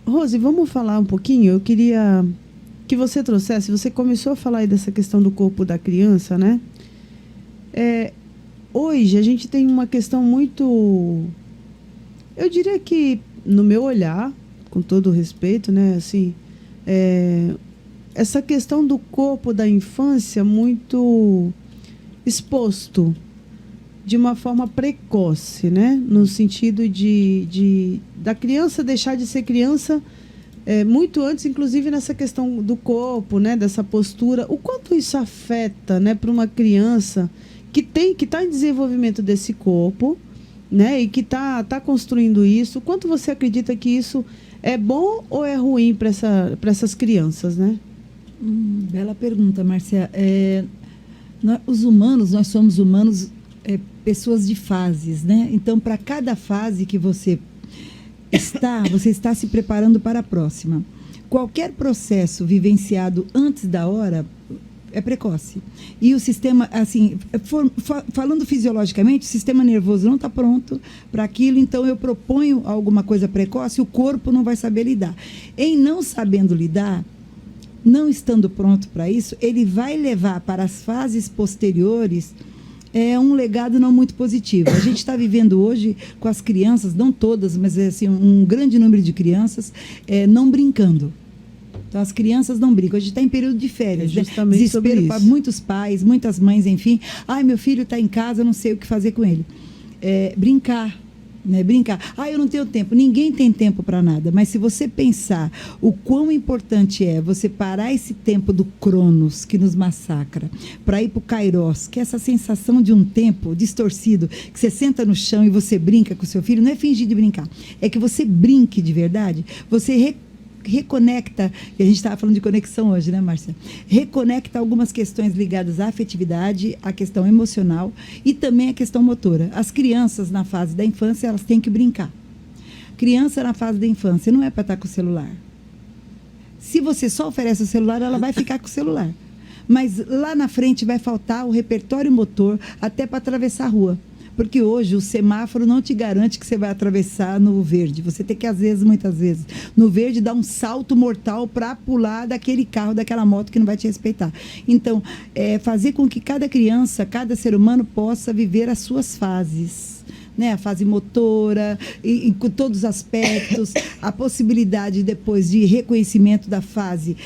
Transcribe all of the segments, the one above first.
Rose, vamos falar um pouquinho? Eu queria que você trouxesse, você começou a falar aí dessa questão do corpo da criança, né? É, hoje a gente tem uma questão muito, eu diria que, no meu olhar, com todo o respeito, né, assim, é, essa questão do corpo da infância muito exposto de uma forma precoce, né, no sentido de da criança deixar de ser criança muito antes, inclusive nessa questão do corpo, né, dessa postura, o quanto isso afeta, né, para uma criança que está em desenvolvimento desse corpo, né, e que está construindo isso, o quanto você acredita que isso é bom ou é ruim para essas crianças, né? Bela pergunta, Márcia. Os humanos, nós somos humanos, pessoas de fases, né? Então, para cada fase que você está se preparando para a próxima. Qualquer processo vivenciado antes da hora é precoce. E o sistema, assim, falando fisiologicamente, o sistema nervoso não está pronto para aquilo, então eu proponho alguma coisa precoce, o corpo não vai saber lidar. Em não sabendo lidar, não estando pronto para isso, ele vai levar para as fases posteriores um legado não muito positivo. A gente está vivendo hoje com as crianças, não todas, mas assim, um grande número de crianças não brincando. Então, as crianças não brincam. A gente está em período de férias. Justamente desespero para muitos pais, muitas mães, enfim. Ai, meu filho está em casa, eu não sei o que fazer com ele. Brincar. Né, brincar. Eu não tenho tempo. Ninguém tem tempo para nada. Mas se você pensar o quão importante é você parar esse tempo do Cronos, que nos massacra, para ir para o Kairos, que é essa sensação de um tempo distorcido, que você senta no chão e você brinca com o seu filho, não é fingir de brincar. É que você brinque de verdade. Você reconecta, e a gente estava falando de conexão hoje, né, Márcia? Reconecta algumas questões ligadas à afetividade, à questão emocional e também à questão motora. As crianças, na fase da infância, elas têm que brincar. Criança na fase da infância não é para estar com o celular. Se você só oferece o celular, ela vai ficar com o celular. Mas lá na frente vai faltar o repertório motor até para atravessar a rua. Porque hoje o semáforo não te garante que você vai atravessar no verde. Você tem que, às vezes, muitas vezes, no verde, dar um salto mortal para pular daquele carro, daquela moto que não vai te respeitar. Então, fazer com que cada criança, cada ser humano possa viver as suas fases. Né? A fase motora, e com todos os aspectos, a possibilidade depois de reconhecimento da fase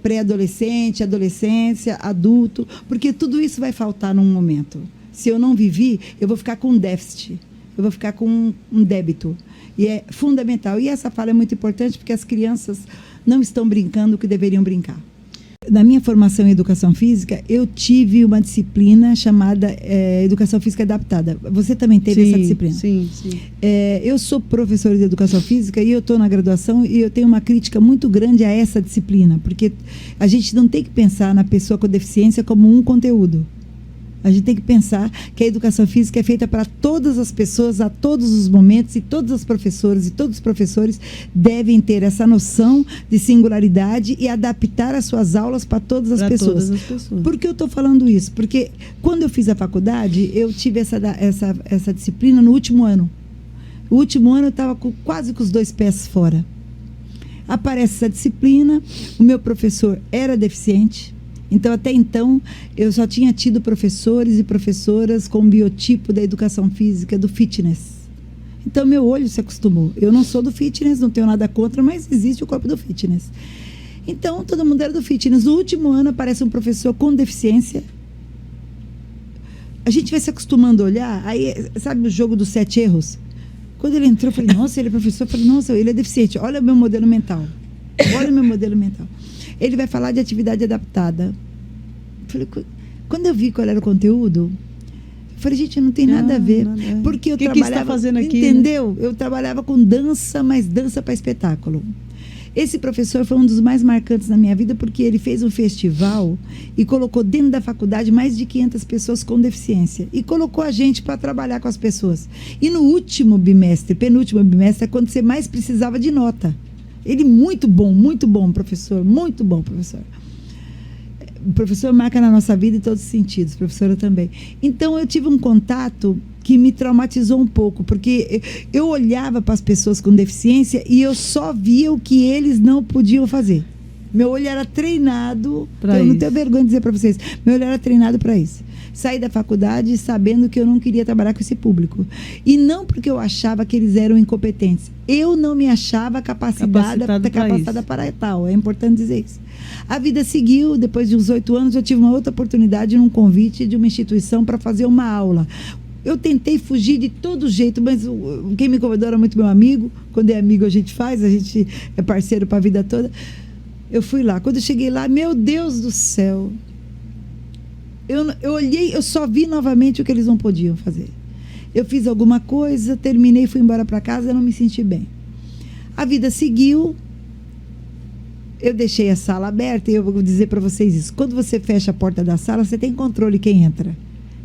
pré-adolescente, adolescência, adulto, porque tudo isso vai faltar num momento. Se eu não vivi, eu vou ficar com um déficit, eu vou ficar com um débito. E é fundamental. E essa fala é muito importante porque as crianças não estão brincando o que deveriam brincar. Na minha formação em educação física, eu tive uma disciplina chamada Educação Física Adaptada. Você também teve essa disciplina? Sim, sim. Eu sou professora de educação física e eu estou na graduação e eu tenho uma crítica muito grande a essa disciplina, porque a gente não tem que pensar na pessoa com deficiência como um conteúdo. A gente tem que pensar que a educação física é feita para todas as pessoas, a todos os momentos, e todas as professoras e todos os professores devem ter essa noção de singularidade e adaptar as suas aulas para todas as pessoas. Todas as pessoas. Por que eu estou falando isso? Porque quando eu fiz a faculdade, eu tive essa disciplina no último ano. O último ano eu estava quase com os 2 pés fora. Aparece essa disciplina, o meu professor era deficiente. Então, até então, eu só tinha tido professores e professoras com o biotipo da educação física, do fitness. Então, meu olho se acostumou. Eu não sou do fitness, não tenho nada contra, mas existe o corpo do fitness. Então, todo mundo era do fitness. No último ano, aparece um professor com deficiência. A gente vai se acostumando a olhar, aí, sabe o jogo dos 7 erros? Quando ele entrou, eu falei, nossa, ele é professor. Eu falei, nossa, ele é deficiente. Olha o meu modelo mental. Olha o meu modelo mental. Ele vai falar de atividade adaptada. Falei, quando eu vi qual era o conteúdo, eu falei, gente, não tem nada a ver. Porque eu trabalhava... Que está fazendo aqui? Entendeu? Né? Eu trabalhava com dança, mas dança para espetáculo. Esse professor foi um dos mais marcantes na minha vida, porque ele fez um festival e colocou dentro da faculdade mais de 500 pessoas com deficiência. E colocou a gente para trabalhar com as pessoas. E no último bimestre, penúltimo bimestre, é quando você mais precisava de nota. Ele muito bom, professor, muito bom, professor. O professor marca na nossa vida em todos os sentidos, professora também. Então, eu tive um contato que me traumatizou um pouco, porque eu olhava para as pessoas com deficiência e eu só via o que eles não podiam fazer. Meu olho era treinado, eu não tenho vergonha de dizer para vocês, meu olho era treinado para isso. Saí da faculdade sabendo que eu não queria trabalhar com esse público. E não porque eu achava que eles eram incompetentes. Eu não me achava capacitada para tal. É importante dizer isso. A vida seguiu, depois de uns 8 anos, eu tive uma outra oportunidade num convite de uma instituição para fazer uma aula. Eu tentei fugir de todo jeito, mas quem me convidou era muito meu amigo. Quando é amigo a gente faz, a gente é parceiro para a vida toda. Eu fui lá. Quando eu cheguei lá, meu Deus do céu, eu olhei, eu só vi novamente o que eles não podiam fazer. Eu fiz alguma coisa, terminei, fui embora para casa, eu não me senti bem. A vida seguiu, eu deixei a sala aberta e eu vou dizer para vocês isso. Quando você fecha a porta da sala, você tem controle quem entra.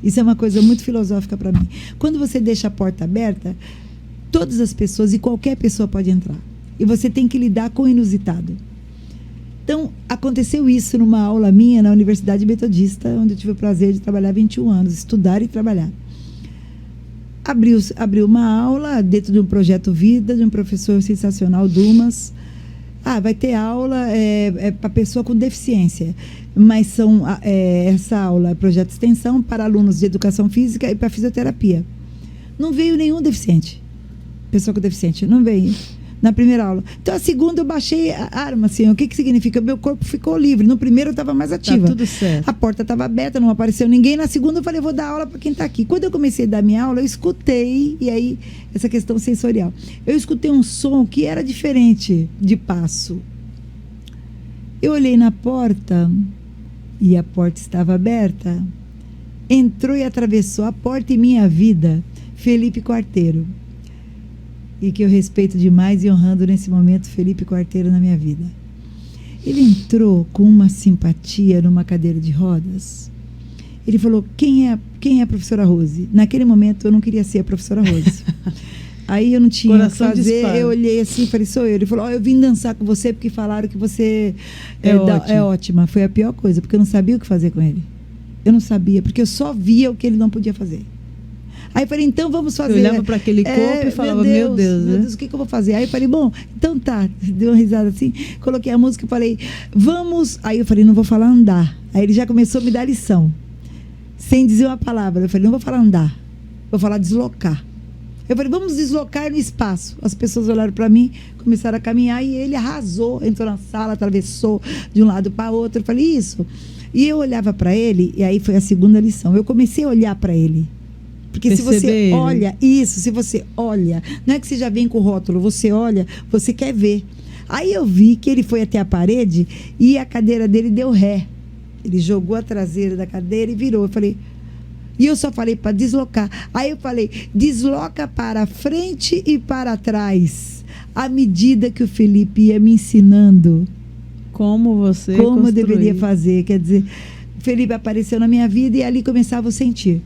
Isso é uma coisa muito filosófica para mim. Quando você deixa a porta aberta, todas as pessoas e qualquer pessoa pode entrar. E você tem que lidar com o inusitado. Então, aconteceu isso numa aula minha na Universidade Metodista, onde eu tive o prazer de trabalhar 21 anos, estudar e trabalhar. Abriu uma aula dentro de um projeto Vida, de um professor sensacional, Dumas. Vai ter aula para pessoa com deficiência, mas essa aula é projeto de extensão para alunos de educação física e para fisioterapia. Não veio nenhum deficiente, pessoa com deficiente, não veio. Na primeira aula. Então, a segunda eu baixei a arma, assim, o que significa? Meu corpo ficou livre. No primeiro eu estava mais ativa. Tá tudo certo. A porta estava aberta, não apareceu ninguém. Na segunda eu falei, vou dar aula para quem está aqui. Quando eu comecei a dar minha aula, eu escutei, e aí, essa questão sensorial. Eu escutei um som que era diferente de passo. Eu olhei na porta, e a porta estava aberta. Entrou e atravessou a porta em minha vida, Felipe Quarteiro. E que eu respeito demais e honrando nesse momento Felipe Quarteiro na minha vida. Ele entrou com uma simpatia numa cadeira de rodas. Ele falou, quem é a professora Rose? Naquele momento eu não queria ser a professora Rose. Aí eu não tinha o que fazer, eu olhei assim, falei, sou eu. Ele falou, eu vim dançar com você porque falaram que você é ótima. Foi a pior coisa, porque eu não sabia o que fazer com ele. Eu não sabia, porque eu só via o que ele não podia fazer. Aí eu falei, então vamos fazer. Eu olhava para aquele corpo e falava, meu Deus, o que eu vou fazer? Aí eu falei, bom, então tá. Deu uma risada assim, coloquei a música e falei, vamos. Aí eu falei, não vou falar andar. Aí ele já começou a me dar lição, sem dizer uma palavra. Eu falei, não vou falar andar, vou falar deslocar. Eu falei, vamos deslocar no espaço. As pessoas olharam para mim, começaram a caminhar e ele arrasou, entrou na sala, atravessou de um lado para outro. Eu falei, isso. E eu olhava para ele, e aí foi a segunda lição. Eu comecei a olhar para ele. Porque perceber, se você olha, se você olha, não é que você já vem com o rótulo, você olha, você quer ver. Aí eu vi que ele foi até a parede e a cadeira dele deu ré. Ele jogou a traseira da cadeira e virou. Eu falei, e eu só falei para deslocar. Aí eu falei, desloca para frente e para trás. À medida que o Felipe ia me ensinando como eu deveria fazer. Quer dizer, o Felipe apareceu na minha vida e ali começava o sentir.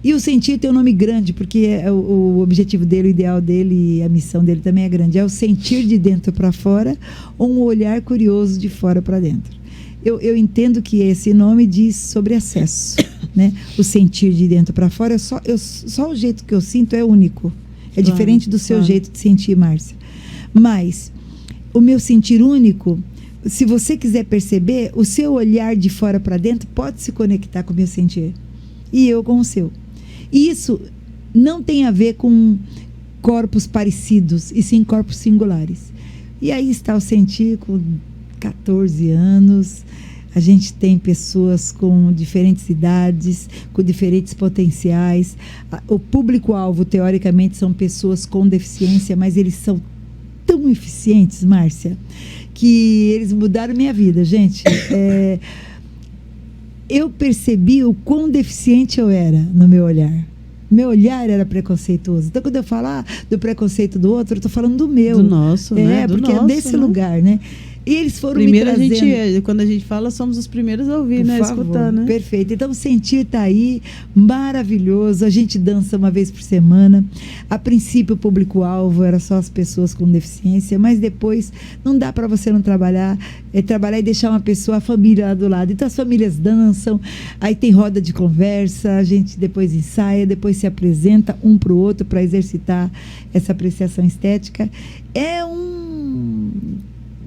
E o sentir tem um nome grande, porque o objetivo dele, o ideal dele e a missão dele também é grande. É o sentir de dentro para fora ou um olhar curioso de fora para dentro. Eu entendo que esse nome diz sobre acesso, né? O sentir de dentro para fora, só o jeito que eu sinto é único. É diferente do seu jeito de sentir, Márcia. Mas o meu sentir único, se você quiser perceber, o seu olhar de fora para dentro pode se conectar com o meu sentir. E eu com o seu. E isso não tem a ver com corpos parecidos, e sim corpos singulares. E aí está o sentir com 14 anos. A gente tem pessoas com diferentes idades, com diferentes potenciais. O público-alvo, teoricamente, são pessoas com deficiência, mas eles são tão eficientes, Márcia, que eles mudaram minha vida, gente. Eu percebi o quão deficiente eu era no meu olhar. Meu olhar era preconceituoso. Então, quando eu falar do preconceito do outro, eu estou falando do meu. Do nosso, né? Porque é desse lugar, né? E eles foram Primeiro me trazendo... quando a gente fala, somos os primeiros a ouvir, Por né? favor, Escutar, né? Perfeito. Então, Sentir tá aí, maravilhoso. A gente dança uma vez por semana. A princípio, o público-alvo era só as pessoas com deficiência, mas depois não dá para você não trabalhar, trabalhar e deixar uma pessoa, a família lá do lado. Então, as famílias dançam, aí tem roda de conversa, a gente depois ensaia, depois se apresenta um para o outro para exercitar essa apreciação estética. É um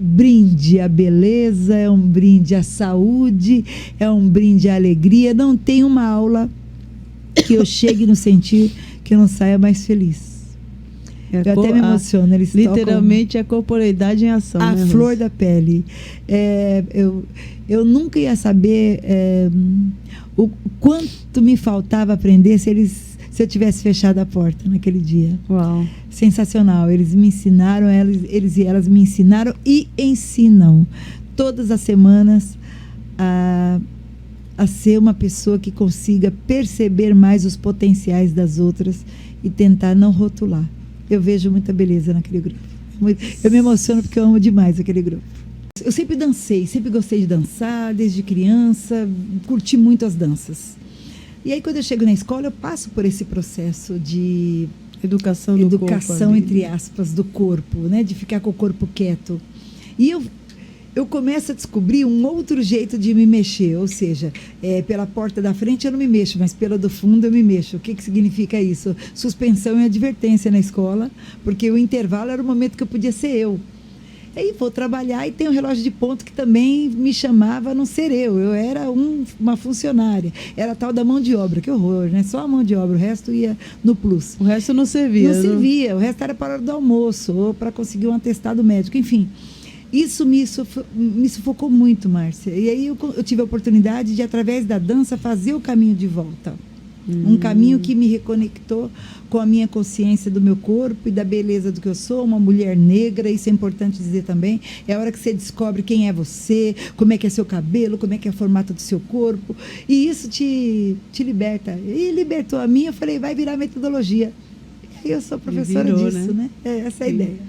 brinde à beleza, é um brinde à saúde, é um brinde à alegria. Não tem uma aula que eu chegue no Sentir que eu não saia mais feliz. Eu até me emociono. Eles literalmente a corporeidade em ação. A flor da pele. Eu nunca ia saber o quanto me faltava aprender se eu tivesse fechado a porta naquele dia. Uau. Sensacional. Eles me ensinaram, eles e elas me ensinaram e ensinam todas as semanas a ser uma pessoa que consiga perceber mais os potenciais das outras e tentar não rotular. Eu vejo muita beleza naquele grupo. Eu me emociono porque eu amo demais aquele grupo. Eu sempre dancei, sempre gostei de dançar, desde criança, curti muito as danças. E aí, quando eu chego na escola, eu passo por esse processo de educação corpo, entre aspas, do corpo, né? De ficar com o corpo quieto. E eu começo a descobrir um outro jeito de me mexer, ou seja, pela porta da frente eu não me mexo, mas pela do fundo eu me mexo. O que significa isso? Suspensão e advertência na escola, porque o intervalo era o momento que eu podia ser eu. Aí vou trabalhar e tem um relógio de ponto que também me chamava a não ser eu era uma funcionária. Era a tal da mão de obra, que horror, né? Só a mão de obra, o resto ia no plus. O resto não servia. Não servia, o resto era para a hora do almoço, ou para conseguir um atestado médico, enfim. Isso me sufocou muito, Márcia. E aí eu tive a oportunidade de, através da dança, fazer o caminho de volta. Um caminho que me reconectou com a minha consciência do meu corpo e da beleza do que eu sou, uma mulher negra. Isso é importante dizer também. É a hora que você descobre quem é você, como é que é seu cabelo, como é que é o formato do seu corpo. E isso te liberta. E libertou a mim, eu falei, vai virar metodologia. E eu sou professora disso, né? Essa é a ideia.